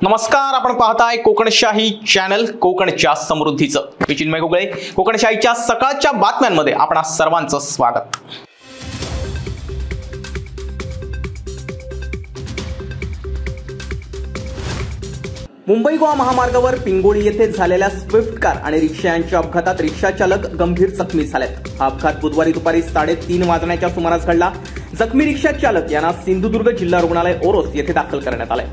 नमस्कार, आपण पाहताय कोकणशाही चॅनल कोकणच्या समृद्धीचं. मी चिन्मय गुगळे. कोकणशाहीच्या सकाळच्या बातम्यांमध्ये आपणा सर्वांचं स्वागत. मुंबई गोवा महामार्गावर पिंगोळी येथे झालेल्या स्विफ्ट कार आणि रिक्षा यांच्या अपघातात रिक्षा चालक गंभीर जखमी झालेत. हा अपघात बुधवारी दुपारी 3:30 वाजण्याच्या सुमारास घडला. जखमी रिक्षा चालक यांना सिंधुदुर्ग जिल्हा रुग्णालय ओरोस येथे दाखल करण्यात आले.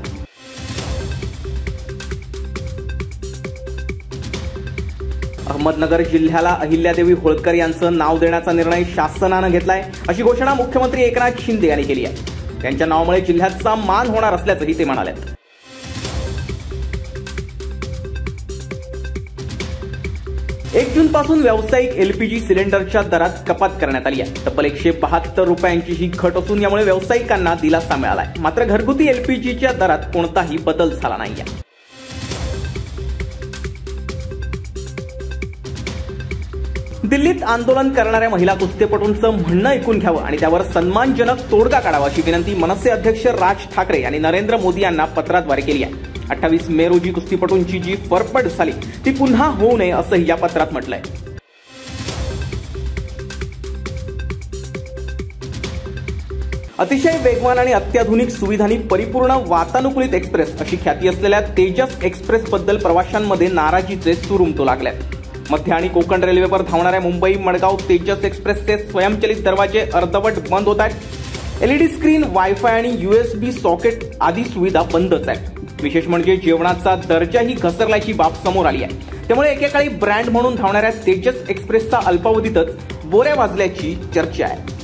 अहमदनगर जिल्ह्याला अहिल्यादेवी होळकर यांचं नाव देण्याचा निर्णय शासनाने घेतलाय, अशी घोषणा मुख्यमंत्री एकनाथ शिंदे यांनी केली आहे. त्यांच्या नावामुळे जिल्ह्याचा मान होणार असल्याचंही ते म्हणाले. 1 जून पासून व्यावसायिक एलपीजी सिलेंडरच्या दरात कपात करण्यात आली आहे. तब्बल 172 रुपयांची ही घट असून यामुळे व्यावसायिकांना दिलासा मिळालाय. मात्र घरगुती एलपीजीच्या दरात कोणताही बदल झाला नाहीये. दिल्लीत आंदोलन करणाऱ्या महिला कुस्तीपटूंचं म्हणणं ऐकून घ्यावं आणि त्यावर सन्मानजनक तोडगा काढावा अशी विनंती मनसे अध्यक्ष राज ठाकरे यांनी नरेंद्र मोदी यांना पत्राद्वारे केली आहे. 28 मे रोजी कुस्तीपटूंची जी फरफट झाली ती पुन्हा होऊ नये असंही या पत्रात म्हटलंय. अतिशय वेगवान आणि अत्याधुनिक सुविधांनी परिपूर्ण वातानुकूलित एक्सप्रेस अशी ख्याती असलेल्या तेजस एक्सप्रेस बद्दल प्रवाशांमध्ये नाराजीचे सूर उमटू लागलेत. मध्य आणि कोकण रेल्वेवर धावणाऱ्या मुंबई मडगाव तेजस एक्सप्रेसचे स्वयंचलित दरवाजे अर्धवट बंद होत आहेत. एलईडी स्क्रीन, वायफाय आणि यूएसबी सॉकेट आदी सुविधा बंदच आहेत. विशेष म्हणजे जेवणाचा दर्जाही घसरल्याची बाब समोर आली आहे. त्यामुळे एकेकाळी ब्रँड म्हणून धावणाऱ्या तेजस एक्सप्रेसचा अल्पावधीतच बोऱ्या वाजल्याची चर्चा आहे.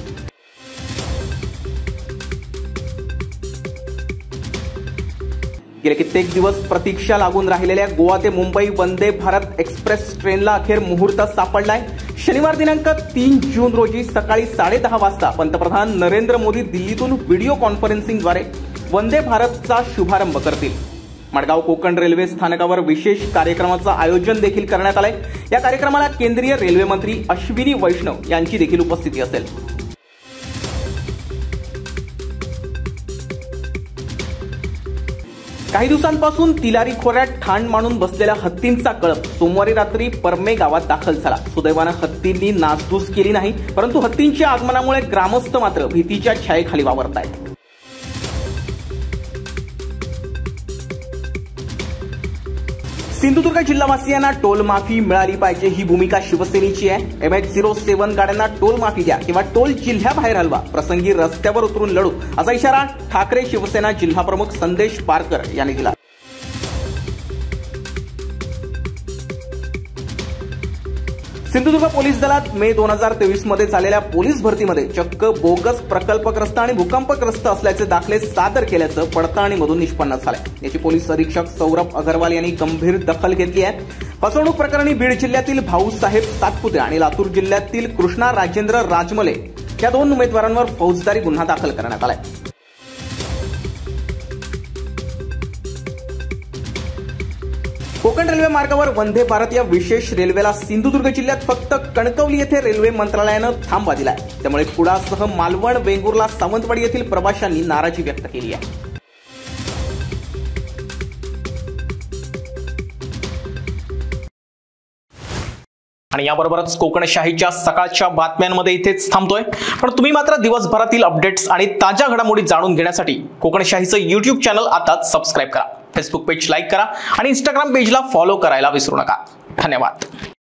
गेले कित्येक दिवस प्रतीक्षा लागून राहिलेल्या गोवा ते मुंबई वंदे भारत एक्सप्रेस ट्रेनला अखेर मुहूर्त सापडलाय. शनिवार दिनांक 3 जून रोजी सकाळी 10:30 वाजता पंतप्रधान नरेंद्र मोदी दिल्लीतून व्हिडिओ कॉन्फरन्सिंगद्वारे वंदे भारतचा शुभारंभ करतील. मडगाव कोकण रेल्वे स्थानकावर विशेष कार्यक्रमाचं आयोजन देखील करण्यात आलंय. या कार्यक्रमाला केंद्रीय रेल्वे मंत्री अश्विनी वैष्णव यांची देखील उपस्थिती असेल. काही दिवसांपासून तिलारी खोऱ्यात ठाण मांडून बसलेल्या हत्तींचा कळप सोमवारी रात्री परमे गावात दाखल झाला. सुदैवानं हत्तींनी नासधूस केली नाही, परंतु हत्तींच्या आगमनामुळे ग्रामस्थ मात्र भीतीच्या छायेखाली वावरतायत. सिंधुदुर्ग जिल्हावासियांना टोल माफी मिळाली पाहिजे ही भूमिका शिवसेनेची आहे. MH07 गाड्यांना टोल माफी द्या किंवा टोल जिल्ह्याबाहेर हलवा, प्रसंगी रस्त्यावर उतरून लढू, असा इशारा ठाकरे शिवसेना जिल्हाप्रमुख संदेश पारकर यांनी दिला. सिंधुदुर्ग पोलीस दलात मे 2023 मध्ये झालेल्या पोलीस भरतीमध्ये चक्क बोगस प्रकल्पग्रस्त आणि भूकंपग्रस्त असल्याचे दाखले सादर केल्याचं पडताळणीमधून निष्पन्न झालंय. याची पोलीस अधीक्षक सौरभ अग्रवाल यांनी गंभीर दखल घेतली आहे. फसवणूक प्रकरणी बीड जिल्ह्यातील भाऊसाहेब सातपुते आणि लातूर जिल्ह्यातील कृष्णा राजेंद्र राजमले या 2 उमेदवारांवर फौजदारी गुन्हा दाखल करण्यात आलाय. कोकण रेल्वे मार्गावर वंदे भारत या विशेष रेल्वेला सिंधुदुर्ग जिल्ह्यात फक्त कणकवली येथे रेल्वे मंत्रालयानं थांबा दिलाय. त्यामुळे कुडासह मालवण, वेंगुर्ला, सावंतवाडी येथील प्रवाशांनी नाराजी व्यक्त केली आहे. आणि याबरोबरच कोकणशाहीच्या सकाळच्या बातम्यांमध्ये इथेच थांबतोय. पण तुम्ही मात्र दिवसभरातील अपडेट्स आणि ताज्या घडामोडी जाणून घेण्यासाठी कोकणशाहीचं YouTube चॅनल आताच सबस्क्राईब करा. फेसबुक पेज लाईक करा आणि इंस्टाग्राम पेजला फॉलो करायला विसरू नका. धन्यवाद.